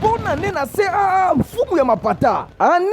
Bonne année na CAA mfumu ya mapata. Année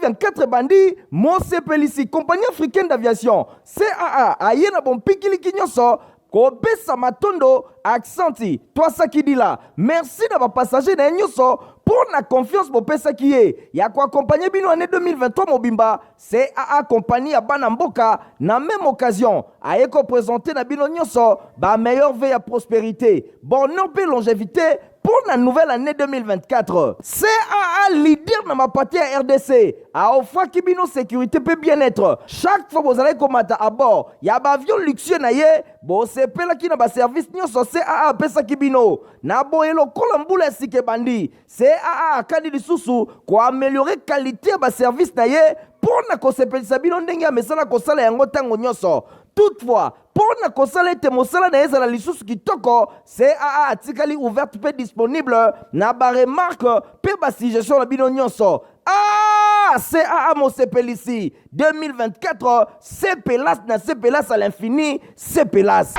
2024 bandi, Mosepelisi, compagnie africaine d'aviation. CAA aye na bon pikili kinyoso. Kobesa matondo accenti Twasa Kidila. Merci na ba passager na nyoso pour la confiance bo pesa kiye. Ya ko accompagner bino année 2023 mobimba. CAA compagnie ya bana mboka na même occasion aye ko présenter na bino nyoso ba meilleur veille à prospérité. Bonheur et longévité pour la nouvelle année 2024. CAA leader dans ma partie à RDC. A offre kibino sécurité peut bien-être. Chaque fois vous allez commander à bord, il y a un avion luxueux naie, bon c'est pela qui n'a pas service nyoso CAA pesa kibino. Na boyelo kolambula sike bandi. CAA kadi lisusu ko améliorer qualité ba service naie pour na ko sepelisa bino ndenge ya mesala ko sala yango tango nyoso. Toutefois, pour na kosala ete mosala na ezala lisusu kitoko, CAA atikali ouverte pe disponible na ba remarque pe ba suggestion na bino nyonso. CAA Mosepelisi 2024, CPLAS na CPLAS à l'infini, CPLAS.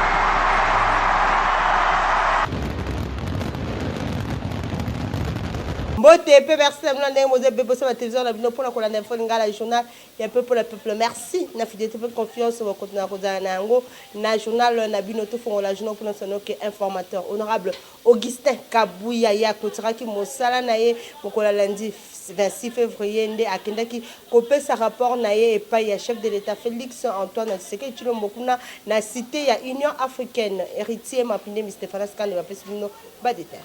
Merci à la télévision, pour la journal et un peu pour le peuple. Merci, na fidélité pour confiance au continent na journal na binoto pour la journal pour notre informateur honorable Augustin Kabouya ya clôtura qui mosala nae mokola lundi 26 février ndé akenda ki kopé sa rapport nae et pas ya chef de l'état Félix Antoine Tshisekedi Tshilombo na cité ya Union africaine héritier mapinde Stéphane Skane va pesino ba de terre.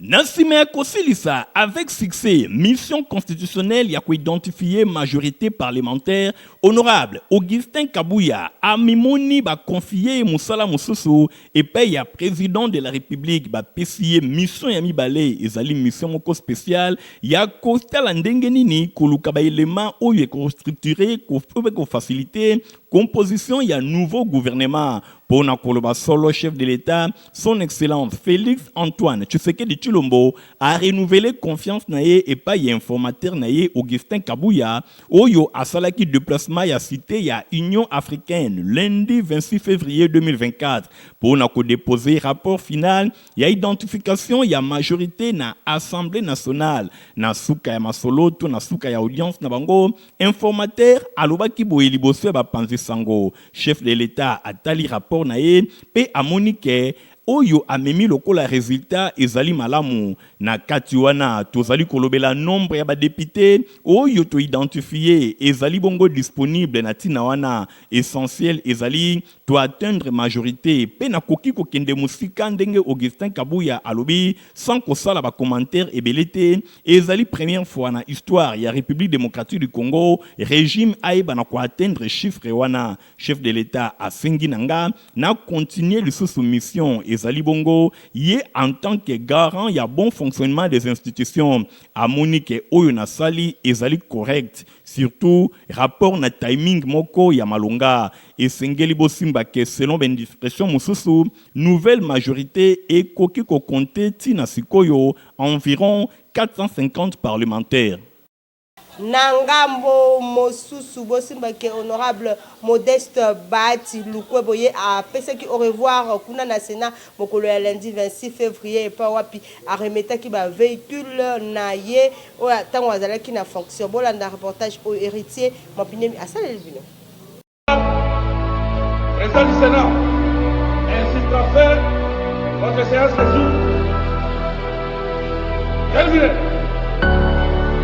Nassime Kosilisa, avec succès, mission constitutionnelle y'a identifié majorité parlementaire honorable Augustin Kabouya a mimoni ba confié Moussala Moussousou et paye à président de la République ba PCA mission yami balé ezali mission moko spéciale y'a costa landengenini koluka ba élément oyo structuré ko faciliter composition y'a nouveau gouvernement. Pour Nakoloba solo chef de l'État, son excellence Félix Antoine Tshisekedi Tshilombo a renouvelé confiance naye et pas y informateur naye Augustin Kabouya oyo asalaki déplacement ya cité ya Union africaine lundi 26 février 2024 pour nako déposer rapport final ya identification ya majorité na Assemblée nationale na suka ya masoloto na suka ya audience na bango informateur alobaki boye liboso ba panzi sango chef de l'État atali rapport nae pe amonike oyo amemi lokola résultat ezali malamu na kati wana tozali kolobela nombre ya ba député oyo to identifier ezali bongo disponible na tina wana essentiel ezali to atteindre majorité pe na koki ko kende musika ndenge Augustin Kabouya alobi sans kosala ba commentaire ebelete ezali première fois na histoire ya République démocratique du Congo régime aïba na ko atteindre chiffre wana chef de l'État asengi nanga na continuer le sous mission ezali bongo yé en tant que garant ya bon fonctionnement des institutions à Monique oyo na sali ezali correct surtout rapport na timing moko ya malonga et sengeli bosimba que selon ben discrétion mususu nouvelle majorité et koki ko compter tina sikoyo environ 450 parlementaires. Nangambo mosusu bosimbake honorable Modeste Bati Lukweboye a pesa ki au revoir kuna na Sénat mokolo ya lundi 26 février pa wapi a remettre ki ba véhicule na ye o tango azala ki na fonction bolanda reportage au héritier mopine asala lebino président du Sénat ainsi qu'a fait votre séance de jour.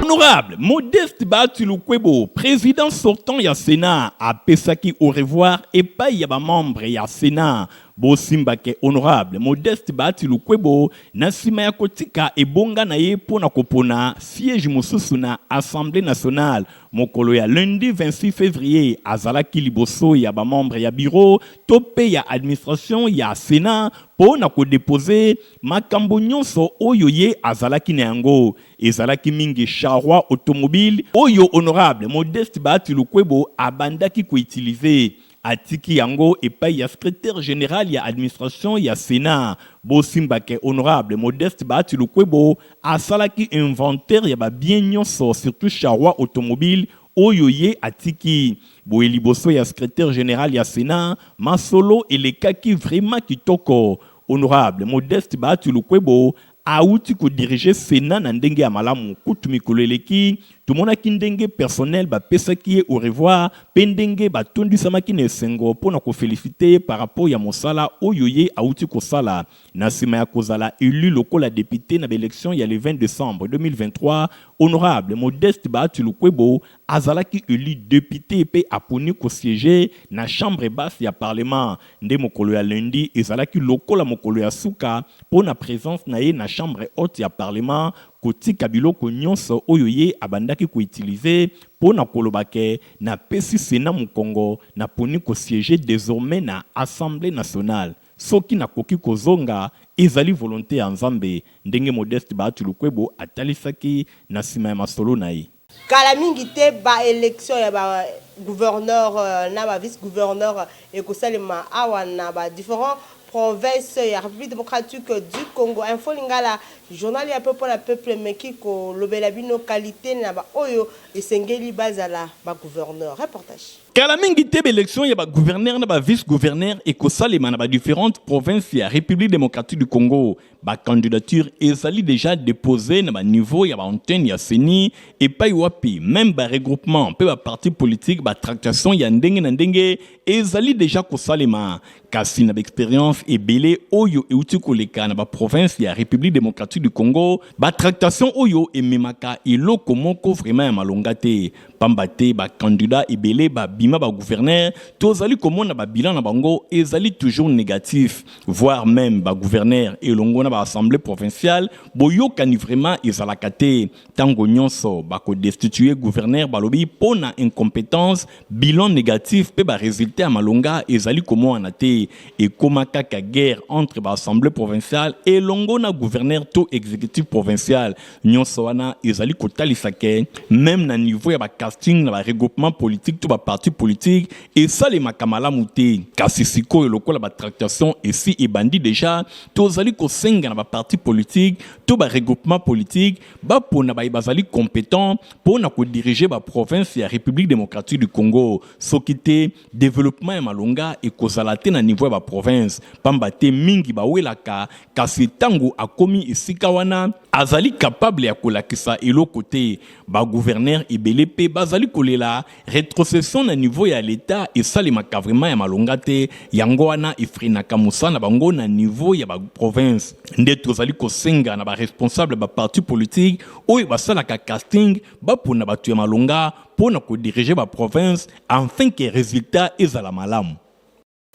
Honorable Modeste Bati Lukwebo, président sortant ya Sénat, a pesaki au revoir et pas yaba membre ya Sénat. Bosimbake honorable Modeste Bati Lukwebo, nasima ya kotika e bonga na ye pona kopona siège mususu na Assemblée nationale. Mokolo ya lundi 26 février, azalaki liboso ya ba membre ya bureau, tope ya administration ya Sénat, pona ko déposer makambo nyonso oyo ye azalaki na yango. Ezalaki mingi charroi automobile, oyo honorable Modeste Bati Lukwebo abandaki ko utiliser. Atiki yango epai ya secrétaire général ya administration ya Sénat Bosimbake honorable Modeste Bati Lukwebo asalaki inventaire ya ba bien nyonso surtout charroi automobile oyo ye atiki boeli boso ya secrétaire général ya Sénat masolo elekaki vraiment kitoko honorable Modeste Bahati Lukwebo auti ko diriger Sénat na ndenge ya malamu kutu mikolo eleki tumonaki ndenge personnel bapesaki ye au revoir pe ndenge batondisamaki na esengo mpona kofélicite par rapport ya mosala oyo ye auti kosala na nsima ya kozala élu lokola député na baélection ya le 20 décembre 2023 honorable Modeste Bahati Lukwebo azalaki élu député pe aponi kosiéger na chambre basse ya parlement nde mokolo ya lundi ezalaki lokola mokolo ya suka mpona présence na ye na chambre haute ya parlement kotika biloko nyonso oyo ye abandaki koutiliser pona kolobake na pesi Sénat Mukongo na poni kosiéger désormais na Assemblée nationale soki na koki kozonga ezali volonté ya Nzambe ndenge Modeste Bahati Lukwebo atalisaki na sima ya masolo na ye kala mingi te ba élection ya ba gouverneur na ba vice gouverneur ekosalema awa na ba différents province ya République démocratique du Congo info lingala journal ya peuple mekiko lobela bino qualité na ba oyo esengeli bazala ba gouverneur reportage kala mingi te élection ya ba gouverneur na ba vice gouverneur ekosalema na ba différentes provinces ya République démocratique du Congo ba candidature ezali déjà déposée na ba niveau ya ba antenne ya CENI et pas wapi même ba regroupement pe ba parti politique ba tractation ya ndenge na ndenge ezali déjà kosalema kasi na expérience ebele oyo euti koleka na ba province ya République démocratique du Congo ba tractation oyo ememaka eloko moko vraiment ya malonga te pamba te ba candidat ebele ba bima ba gouverneur tozali komona ba bilan na bango ezali toujours négatif voire même ba gouverneur elongo na ba assemblée provinciale boyokani vraiment ezalaka te tango nyonso ba ko destituer gouverneur balobi pona incompétence bilan négatif pe ba résultat ya malonga ezali komona te et koma kaka guerre entre ba assemblée provinciale et longo na gouverneur to exécutif provincial nyonso wana ezali kotalisake même na niveau ya ba casting na ba regroupement politique to ba parti politique et ça les makamala muté kasi siko lokola ba tractation et si ebandi déjà tozali ko senga na ba parti politique to ba regroupement politique ba pona ba bazali compétent pona ko diriger ba province ya République démocratique du Congo sokité développement ya malonga et kozala te na niveau ya ba province pamba te mingi ba welaka kasi tango akomi esika wana azali capable ya kolakisa eloko te ba gouverneur ebele pe bazali kolela rétrocession na niveau ya l'état et salimaka vraiment ya malonga te yango wana ifrinaka musana bango na niveau ya ba province nde tozali kosenga na ba responsable ba parti politique oyo basalaka casting bapona batu ya malonga pona ko diriger ba province afin que résultat ezala malamu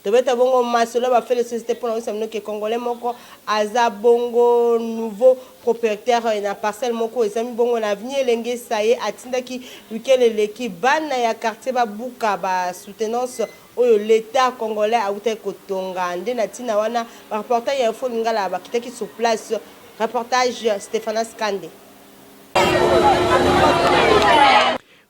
tobeta bongo masolo ba fait le société pour nous samno que congolais moko aza bongo nouveau propriétaire na parcelle moko ezami bongo na avenir lenge saye atindaki weekend leki bana ya quartier ba buka ba soutenance oyo l'état congolais a uta kotonga nde na tina wana reportage ya info lingala ba kitaki sur place reportage Stéphane Skande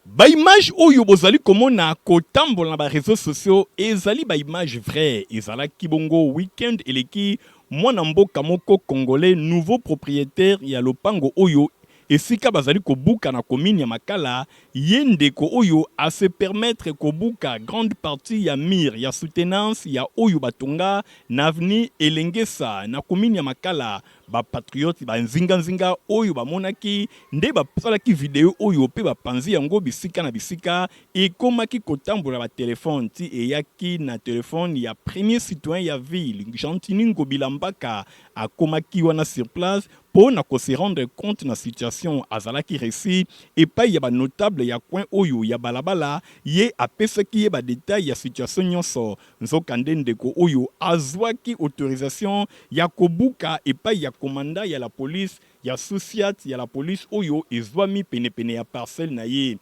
ba image oyo bozali komona kotambola na ba réseaux sociaux ezali ba image vrai ezala kibongo weekend eleki mwana mboka moko congolais nouveau propriétaire ya lopango oyo esika bazali kobuka na commune ya Makala yende ko oyo a se permettre kobuka grande partie ya mire ya soutenance ya oyo batonga na avenue Elengesa na commune ya Makala ba patriote ba nzinga oyo ba monaki nde ba salaki vidéo oyo pe ba panzi yango bisika na bisika e komaki kotambola ba téléphone ti e yaki na téléphone ya premier citoyen ya ville Gentini Ngobilambaka a komaki wana sur place pour na ko se rendre compte na situation azalaki réussi et pas ya ba notable ya coin oyo ya balabala ye apesaki ye ba détail ya situation nyonso nzokande ndeko oyo azwaki autorisation ya kobuka et pas ya commandant ya la police ya sociat ya la police oyo ezwami pene ya parcelle na ye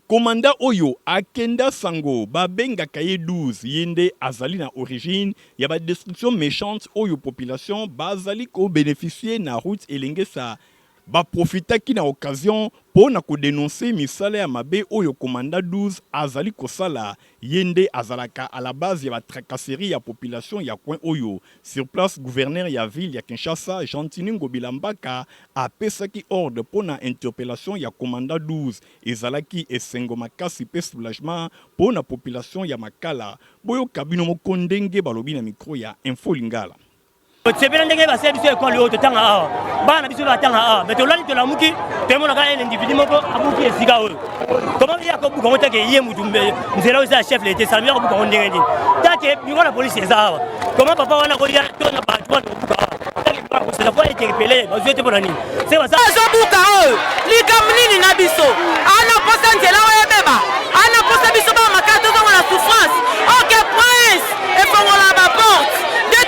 commandant oyo akenda sango babenga kaye 12 yende azali na origine ya ba destruction méchante oyo population bazali ko bénéficier na route Elengesa ba profitaki na occasion pour na ko dénoncer misala ya mabe oyo commandant 12 azali kosala yende azalaka à la base ya ba tracasserie ya population ya coin oyo sur place gouverneur ya ville ya Kinshasa Gentini Ngobilambaka a pesaki ordre pour na interpellation ya commandant 12 ezalaki esengo makasi pe soulagement pour na population ya Makala boyo kabino moko ndenge balobi na micro ya Info Lingala C'est bien que c'est biso école yo to tanga a. Bana biso ba tanga a. Mais to lani to la muki, to mo na ka un individu moko amuki esika o. Comment il y a ko buka mota ke yé mutumbe. Mzela oza chef l'été salmia ko buka ondenga ndi. Take mi la police eza. Comment papa wana ko ya to na ba to buka. C'est la fois été repélé, bah je te bonani. C'est ça. Zo buka o. Ligamnini na biso. Ana posa nzela o yebeba. Ana posa biso ba makato zo na souffrance. OK prince. Et faut la ba porte.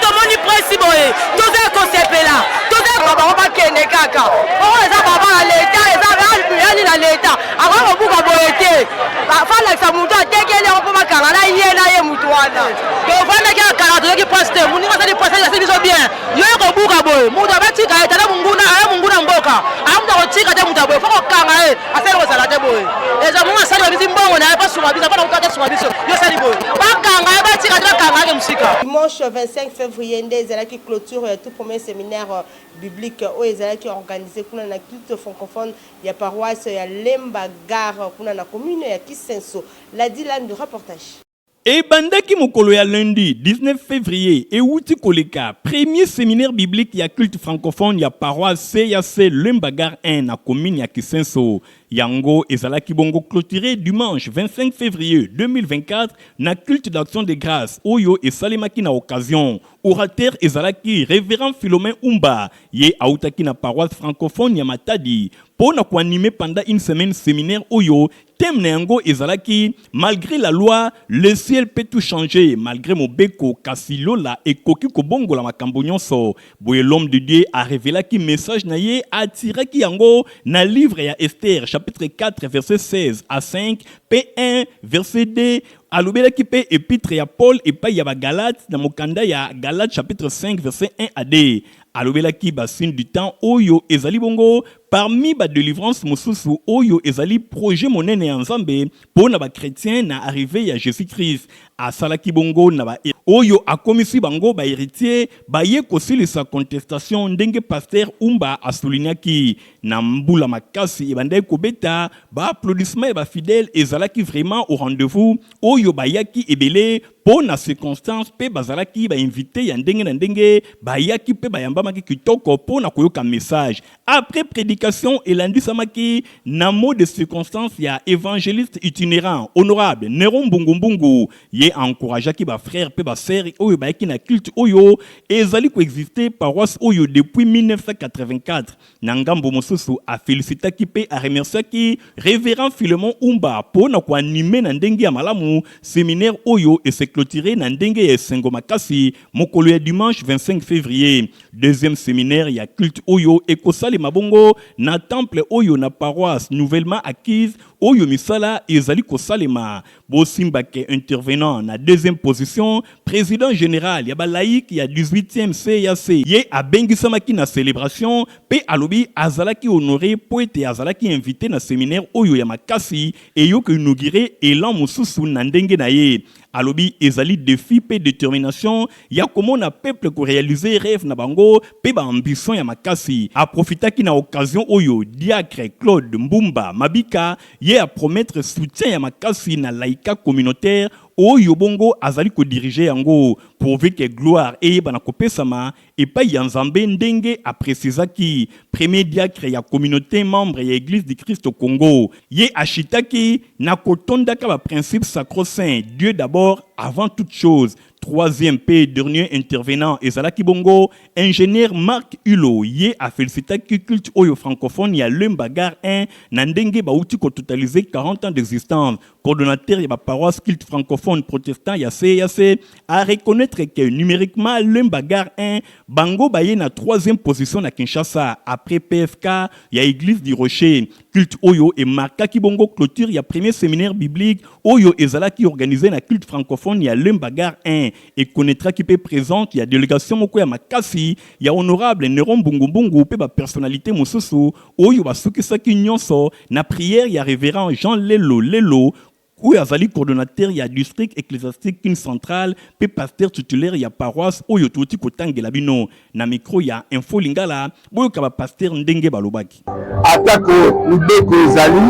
Moni principe boye toza kosepela toza baba ba kene kaka o eza baba na leta eza yani na leta akwa buka boye te fala sa muto atekele on pa kanga na ye mutu wana to fanda ka kala to ki poste muni ma sali poste ya biso bien yo ko buka boye mutu abatika eta na munguna mboka amuta ko tika te mutu boye foko kanga asali ko sala te boye eza munga sali ba bizi mbongo na pa suma biso pa na ukata suma biso yo sali boye ba kanga ba tika te kanga ke musika. Dimanche 25 février qui clôture tout premier séminaire biblique où ils qui organisé pour la culte francophone il y a paroisse il y a Lemba Gare pour la commune il y a Kisenso la dit là du reportage. Et bandaki mokolo ya lundi 19 février et outi koleka premier séminaire biblique ya culte francophone ya paroisse CAC Lembagar 1 na commune ya Kisenso yango ezalaki bongo clôturé dimanche 25 février 2024 na culte d'action de grâce oyo esalemaki na occasion orateur ezalaki révérend Philomène Umba ye autaki na paroisse francophone ya Matadi pour na animer pendant une semaine séminaire oyo thème na yango ezalaki malgré la loi le ciel peut tout changer malgré mobeko kasilola ekoki kobongola makambo nyonso boye l'homme de Dieu a révélé ki message na ye atiraki yango na livre ya Esther chapitre 4 verset 16 à 5 P1 verset 2 alobelaki pe épître ya Paul epai ya ba Galate na mokanda ya Galate chapitre 5 verset 1 à 2 alobelaki basine du temps oyo ezali bongo parmi ba délivrance mosusu oyo ezali projet monene ya Nzambe pona ba chrétien na arrivé ya Jésus-Christ asalaki bongo na ba oyo akomisi bango ba héritier ba ye kosilisa contestation ndenge pasteur Umba asoulignaki na mbula makasi ebandai kobeta ba applaudissement ba fidèles ezalaki vraiment au rendez-vous oyo bayaki ebele pona circonstance pe bazalaki ba invité ya ndenge na ndenge bayaki pe bayambamaki kitoko pona koyoka message après prédication elandisamaki na mot de circonstance ya évangéliste itinérant honorable Neron Mbungu ye encourageaki ba frères pe ba sœurs oyo bayaki na culte oyo ezali ko exister paroisse oyo depuis 1984 na ngambo mosusu a félicitaki pe a remerciaki révérend Philemon Umba pona ko animer na ndenge ya malamu séminaire oyo et se clôturer na ndenge ya Sengo Makasi mokolo ya dimanche 25 février deuxième séminaire ya culte oyo ekosali mabongo na temple oyo na paroisse nouvellement acquise oyo misala ezali kosalema bosimbake intervenant na deuxième position président général ya ba laïque ya 18e CAC ye abengisamaki na célébration pe alobi azalaki honoré poete azalaki invité na séminaire oyo ya Makasi eyo ko inauguré elan mosusu na ndenge na ye alobi ezali défi pe détermination ya komona peuple ko réaliser rêve na bango pe ba ambition ya Makasi aprofitaki na occasion oyo diacre Claude Mbumba Mabika ye a promettre soutien ya Makasi na laïka communautaire oyo bongo azali ko diriger yango pourvu que gloire et bana kopesama et pas ya Nzambe ndenge a précisaki premier diacre ya communauté membre ya église du Christ au Congo ye ashitaki na kotondaka ba principe sacro-saint Dieu d'abord avant toute chose. Troisième P, dernier intervenant, ezalaki bongo, ingénieur Marc Hulot, ye a félicité ki culte oyo francophone ya Lembagar 1, nandenge ba outi ko totalisé 40 ans d'existence. Coordonnateur ya ba paroisse culte francophone protestant ya CAC, a reconnaître que numériquement Lembagar 1, bango ba ye na troisième position na Kinshasa, après PFK, ya église du Rocher. Culte oyo et marka ki bongo clôture ya premier séminaire biblique oyo ezalaki organisé na culte francophone ya Lembagar 1 et connaîtra qui peut présente ya délégation moko ya Makasi ya honorable Neron Mbungu pe ba personnalité mosusu oyo basukisaki nyonso na prière ya révérend Jean Lelo où azali coordonnateur ya district ecclésiastique Kin Central pe pasteur titulaire ya paroisse oyo tuti kotangela bino na micro ya Info Lingala boyo ka ba pasteur ndenge balobaki attaque lubeko ezali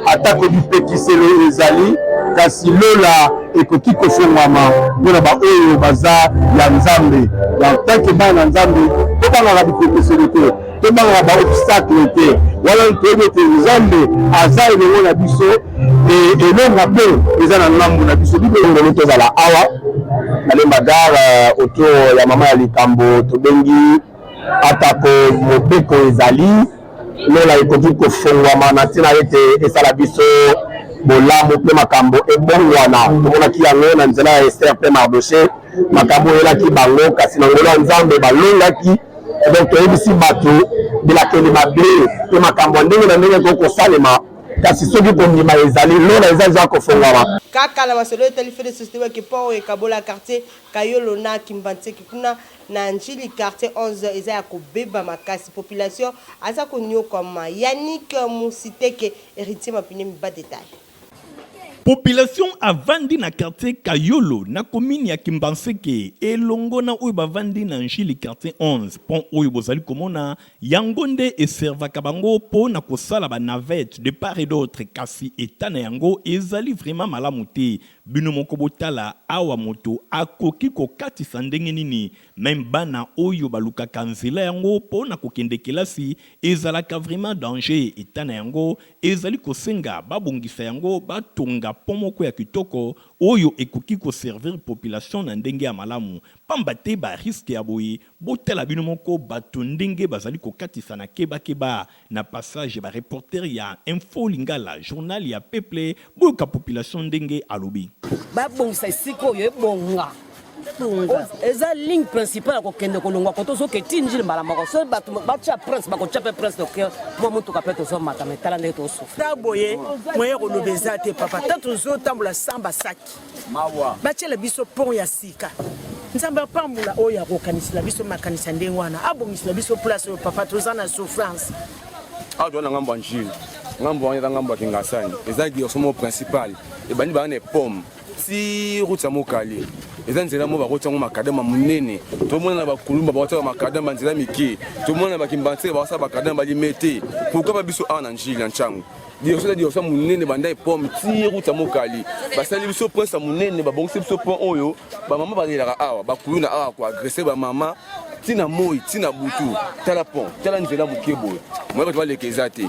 attaque du pekiselo ezali kasi lola ekoki kofungwama mpona baoyo baza ya nzambe. Donc tant que bana nzambe tobangaka bikokeseli te, tobangaka baobstacle te, wana toyebi ete nzambe aza elongo na biso elonga mpe eza na ngambo na biso. Bibelongolo tozala awa nalemba gare autour ya mama ya likambo tobengi atako mobeko ezali lola ekoki kofungwama na ntina ete esala biso bolamu mpe makambo ebongwana. Tomonaki yango na nzela ya Esther mpe Mardoche, makambo oyelaki bango kasi na ngolo ya nzambe balongaki. Donc toyebisi bato bilakeli mabe mpe makambo ndenge na ndenge kokosalema kasi soki kondima ezali lola eza kofungwama. Kaka na masolo etali fait de société ki port e kabola quartier Kayolo na Kimbantseki kuna na Njili quartier 11 eza ya kobeba makasi population aza konyo koma Yannick Musiteke héritier mapine ba détail. Population avandi na quartier Kayolo na commune ya Kimbantseki elongo na oyo bavandi na Njili quartier 11 pont oyo bozali komona yangonde eservaka bango po na kosala ba navette de part et d'autre kasi etana yango ezali vraiment malamu te. Bino moko botala awa moto akoki kokatisa ndenge nini même bana oyo balukaka nzela yango po na kokende kelasi ezalaka vraiment danger. Etana yango ezali kosenga babongisa yango batonga pont moko ya kitoko oyo ekoki koservir population na ndenge ya malamu. Pamba te ba risque ya boye botala bino moko bato ndenge bazali kokatisa na keba na passage ba reporter ya Info Lingala journal ya Peuple boka population ndenge alobi. Babongisa siko yo bonga. Eza ligne principale ko kende ko longwa ko to so ke tinjili mbala mako so batu bacha prince bako chape prince to ke mo mutu ka peto so matame tala ndenge to so taboye moye ko lobeza te papa tatu zo tambula samba saki mawa bachela biso pont ya sika nzambe apambula oyo akokanisila biso makanisa ndenge wana abongisila biso place oyo papa tozana souffrance adona ngambo njili ngambo wana ngambo kingasani ezaki osomo principal ebani bana pomme si route mokali ezanzela mo bakotsango makadama munene tomona na bakulumba bakotsa makadama nzela miki tomona bakimbantseka bakasa bakadama limete pourquoi biso ana njili na nchangu dio so munene banda pomme si route mokali basali biso prince munene babongisi biso pont oyo ba mama balelaka awa bakuluna awa ko agresser ba mama tina moi tina butu tala pont tala nzela mukebo moi ko balekeza te.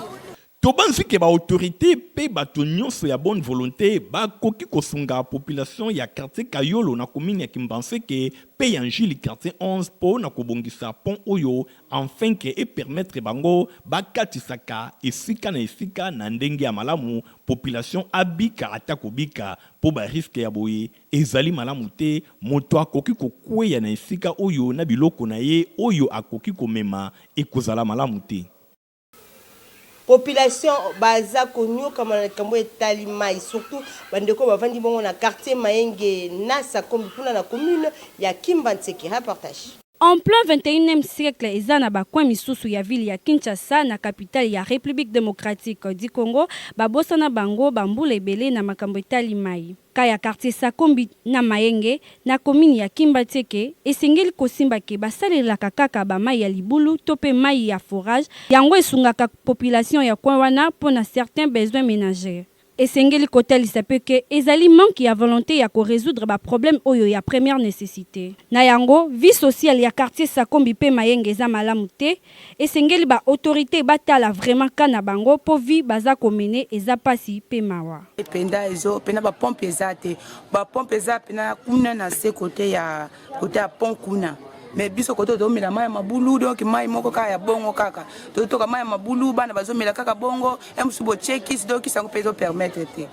Tobansi ke ba autorité pe bato nyonso ya bonne volonté ba koki kosunga population ya quartier Kayolo na commune ya Kimbantseki pe ya Njili quartier 11 po na kobongisa pont oyo enfin ke et permettre bango ba katisaka esika na esika na ndenge ya malamu population abika atako bika po ba risque ya boye ezali malamu te moto akoki kokweya na esika oyo na biloko na ye oyo akoki komema ekozala malamu te. Population baza konyo kama na kambo etali mai surtout bandeko bavandi bongo na quartier Mayenge na Sakombi kuna na commune ya Kimbantseki. Reportage. En plein 21e siècle, ezana bakwa misusu ya ville ya Kinshasa na capitale ya République démocratique du Congo, babosana bango bambule ebele na makambo etali mai. Kaya quartier Sakombi na Mayenge na commune ya Kimbantseki esengeli kosimba ke basalelaka kaka ba mai ya libulu tope mai ya forage yango esungaka population ya coin wana pona certains besoins ménagers. Esengeli kotelisa pe ke ezali manque ya volonté ya ko résoudre ba problème oyo ya première nécessité. Na yango vie sociale ya quartier Sakombi pe Mayenge za malamu te, esengeli ba autorité batala vraiment kana bango po vi baza komene eza pasi pe mawa. Penda ezo pena ba pompe ezate ba pompe za pena kuna na se côté ya pont kuna. Mais biso koto to mila mai mabulu donc mai moko kaka ya bongo kaka to ka mai mabulu bana bazomela kaka bongo emsubo chekis donc ça peut permettre te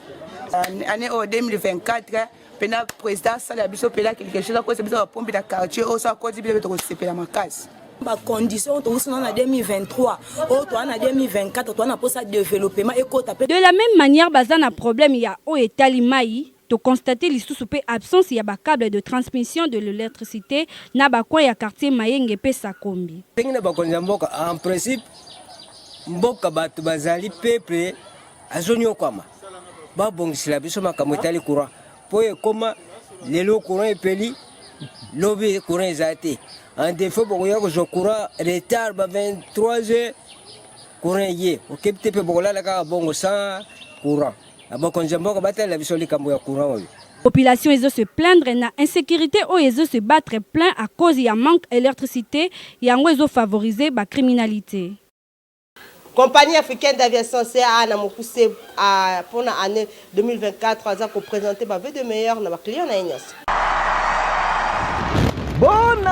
année 2024 pena président sala biso pela quelque chose ko se biso pompe da quartier o sa ko di biso to sepela makasi ba condition to usina na 2023 o to na 2024 to na posa développement ekota. De la même manière bazana problème ya o etali mai to constater lisusu pe absence ya ba câble de transmission de l'électricité na ba kwa ya quartier Mayenge pe Sakombi. Tengina ba konza mboka en principe mboka batu bazali peuple azonyo kwama ba bongisila biso makambo etali courant po ekoma lelo courant epeli lobi courant ezate en défaut bokoya ko courant retard ba 23h courant ye okepte pe bokola ka bongo sans courant bakonzi mboka batalela biso likambo ya courant oyo. Population ils se plaindre na insécurité ou ils se battre plein à cause il y a manque d'électricité yango ils favoriser ba criminalité. Compagnie africaine d'aviation CAA na poussé pour l'année 2024 à présenter ba vœux de meilleur na ba clients na Ignace. Bonne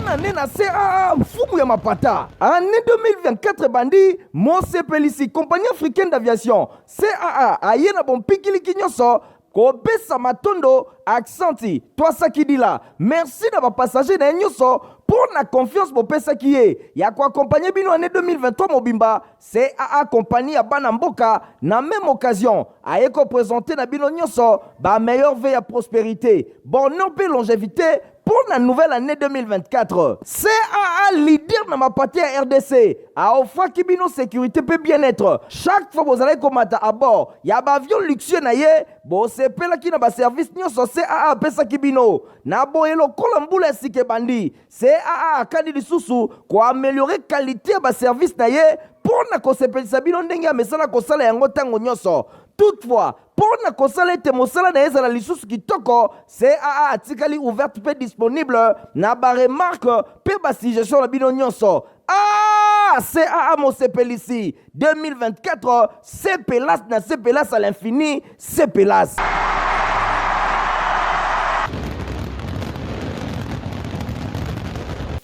année na CAA mfumu ya mapata. Année 2024 bandi Mose Pelisi compagnie africaine d'aviation CAA aye na bon pikili kinyoso kopesa matondo accenti twasa kidila. Merci na ba passager na nyoso pour la confiance bopesa kiye ya ko accompagner bino année 2023 mobimba CAA compagnie ya bana mboka na même occasion aye ko présenter na bino nyoso ba meilleur veille à prospérité bonheur et longévité pour la nouvelle année 2024. CAA leader dans ma partie à RDC. A offre kibino sécurité peut bien-être. Chaque fois vous allez commander à bord, il y a un avion luxueux naie, bon c'est pela qui n'a pas service ni so CAA pesa kibino. Na boyelo kolambula sike bandi. CAA kadi lisusu ko améliorer qualité ba service naie pour na ko sepelisa bino ndenge ya mesala ko sala yango tango nyoso. Toutefois, pour na kosala ete mosala na ezala lisusu kitoko, CAA atikali ouverte pe disponible na ba remarque pe ba suggestion na bino nyonso. CAA Mose Pelisi 2024, c'est Pelas na c'est Pelas à l'infini, c'est Pelas.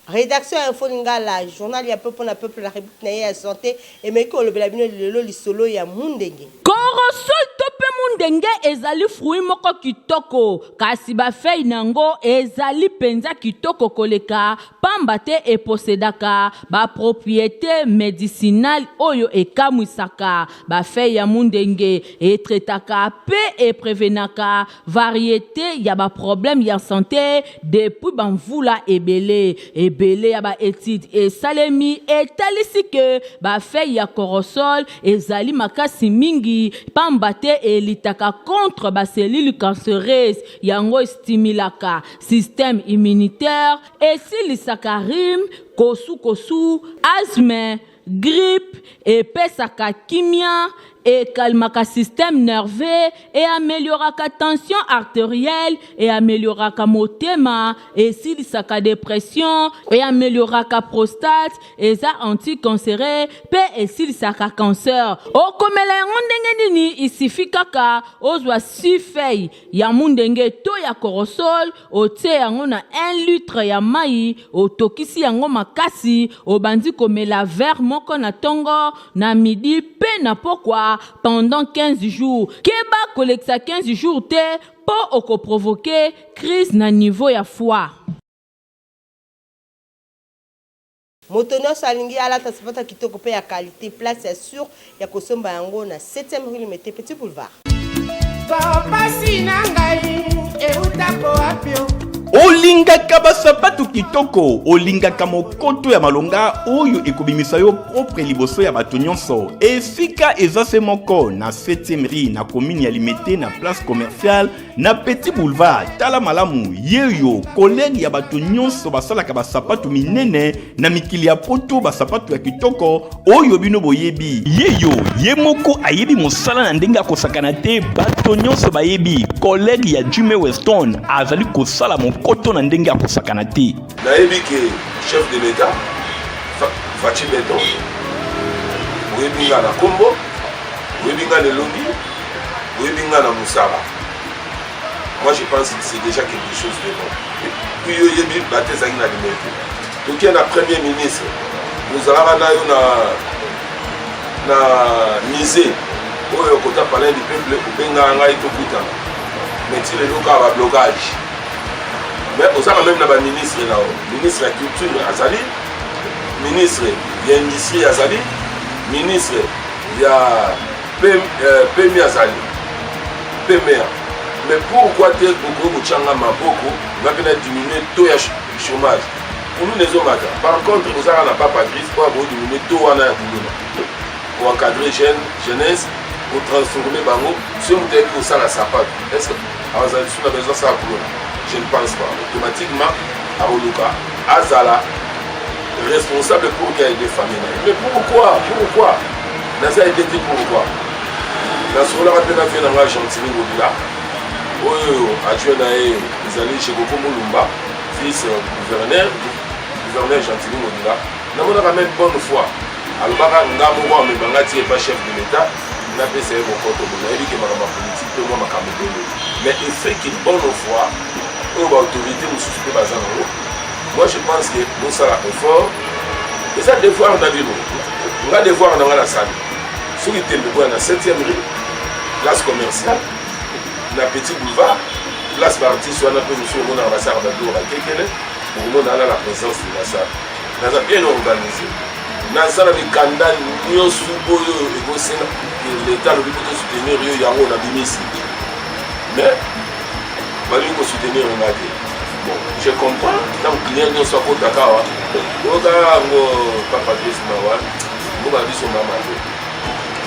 Rédaction Info Lingala, journal ya peuple na peuple la République na ya santé et meko le belabino lelo lisolo ya mundenge. Korosol tope mundenge ezali fruit moko kitoko kasi ba fei nango ezali penza kitoko koleka pamba te e posedaka ba propriété médicinale oyo ekamwisaka ba fei ya mundenge e tretaka pe e prévenaka variété ya ba problème ya santé depuis banvula ebele ebele ya ba étude e salemi e talisi ke ba fei ya korosol ezali makasi mingi pamba te elitaka contre ba cellules cancéreuses yango stimulaka système immunitaire et silisaka rhume kosu asthme grippe et pesaka kimia et calmaka système nerveux et amélioraka tension artérielle et amélioraka motema et silisaka dépression et amélioraka prostate et ça anticancéreux pe et silisaka cancer okomela yango ndenge nini isifi kaka ozwa sifei ya mundenge to ya korosol otie yango na 1 litre ya mai otokisi yango makasi obandi komela verre moko na tongo na midi pe na pokwa pendant 15 jours. Keba koleksa 15 jours te po oko provoquer crise na niveau ya foie. Motono salingi ala tasipata kitoko pe ya qualité place ya sûr ya kosomba yango na 7e rue Limete Petit Boulevard. Papa sinangai e utako apio. Olingaka basapatu kitoko, olingaka mokoto ya malonga oyo ekobimisa yo propre liboso ya bato nyonso. Esika ezase moko na 7e rue na commune ya Limete na place commerciale na Petit Boulevard. Tala malamu yeyo collègue ya bato nyonso basalaka basapatu minene na mikili ya poto basapatu ya kitoko oyo bino boyebi. Yeyo ye moko ayebi mosala na ndenge akosakana te bato nyonso bayebi. Collègue ya Jimmy Weston azali kosala koto na ndenge akosakana te. Nayebi ke chef de l'État Fachi Beton oyebinga na Kombo oyebinga na Lombi oyebinga na Moussaba. Moi je pense que c'est déjà quelque chose de bon. Puis oyebi batezaki na Limete. Donc il y a un premier ministre nous allons na yo na misé oyo kota parler du peuple obenga ngai to kuta. Mais tu le loka ba blocage. Mais on a même le ministre là, ministre de la culture Azali, ministre de l'industrie Azali, ministre de la PMI Azali, PMR. Mais pourquoi tu es beaucoup de changa maboko, va venir diminuer le taux de chômage? Pour nous les hommes, par contre, on n'a pas Patrice pour diminuer le taux pour encadrer jeunesse, pour transformer Bango, si on est pour ça la sapate. Est-ce que on a besoin de ça pour nous? Je ne pense pas. Automatiquement, Aoluka, Azala, responsable pour qu'il y ait des familles. Mais pourquoi? Pourquoi? Nasa a été dit pourquoi? nasolaka mpe na vie na nga gentili ngobila oyo adjoint na ye ezali chez Koko Mulumba fils gouverneur gentili ngobila namonaka même bonne foi alobaka nga moko amemanga ti epa chef de l'état napesa ye mokoto bo nayebi ke makambo ya politique mpe mwa makambo ebele mais efeki bonne foi oyo baautorité mosusu mpe baza nango moi je pense que bosala effort eza devoir na bino nga devoir na nga na sali soki tembe boya na 7e rue place commerciale na petit boulevard place baartiste wana mpe mosusu omonaka basaka babiloko bakekele okomona ana la présence de la salle naza bien organisé nasala mikanda nyonso oyo ekosenga l'état lobi mpe tosoutenir yo yango na bimisi mais balingi kosoutenir nga te bon je comprends ntango client nyonso akotaka awa oyoka yango papapiesmawa mboka biso mama te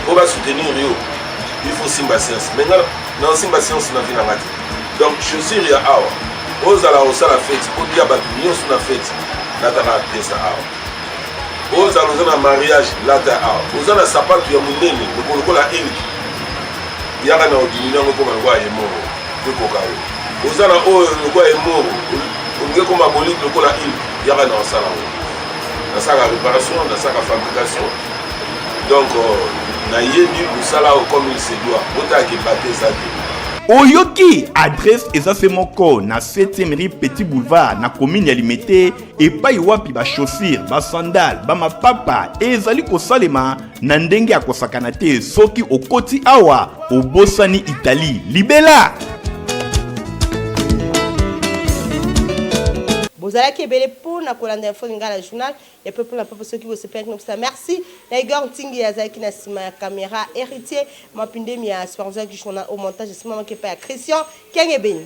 po basoutenir yo il faut simba science mais nga na simba science na vi nanga te donc chaussure ya awa ozala kosala fete olia bato nyonso na fete nataka pesa awa ozala oza na mariage lata awa oza na sapato ya monene lokolokola ilki yaka na odimini yango koma lokwa yemoro ekoka yo oza na oyo lokwa yemoro olingi koma boliki lokola ilki yaka na osala ngo nasaka réparation nasaka fabrication donc nayebi mosala oyo comme il se doit otaki bate eza te oyoki adresse eza se moko na 7e rue Petit Boulevard na commune ya Limete epai wapi bachaussure basandale bamapapa ezali kosalema na ndenge ya kosakana te soki okoti awa obosani Italie libela bozalaki ebele mpona kolanda info lingala na journal ya peuple na peuple soki bosepelaki nokusa merci na Igor Ntingi azalaki na nsima ya caméra héritier mapindemi ya superviseur du journal au montage esimamaki epai ya Christian Kengebeni.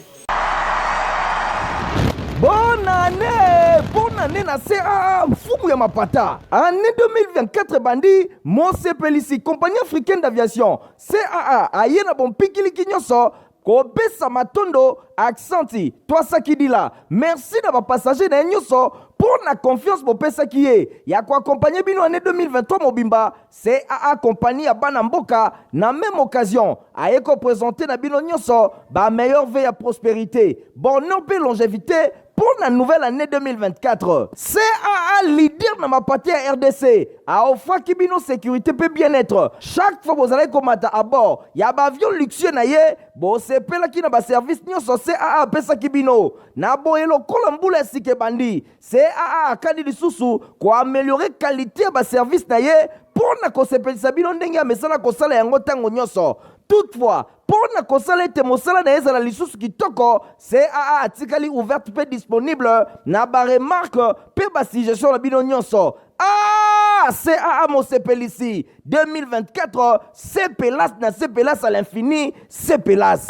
Bonne année na CAA mfumu ya mapata. Année 2024 bandi Mose Pelisi compagnie africaine d'aviation CAA aye na bon pikili kinyoso kopesa matondo accenti twasaki dila merci na passager na nyoso pour la confiance bopesa kiye ya ko accompagner bino année 2023 mobimba CAA compagnie ya bana mboka na même occasion aye ko présenter na bino nyoso ba meilleur veille à prospérité bonheur et longévité pour la nouvelle année 2024. CAA leader dans ma partie à RDC. A offert kibino sécurité peut bien-être. Chaque fois que vous allez commander à bord, il y a un avion luxueux naye, bon c'est pela qui n'a pas service ni so CAA pesa kibino. Na bo elo kolambula sike bandi. CAA kadi lisusu ko améliorer qualité ba service naye pour na ko sepelisa bino ndenge mesala ko sala yango tango nyoso. Toutefois, pour na kosala ete mosala na ezala lisusu kitoko, CAA atikali ouverte pe disponible na ba remarque pe ba suggestion na bino nyonso. Ah, CAA Mosepelisi 2024, c'est pélas na c'est pélas à l'infini, c'est pélas.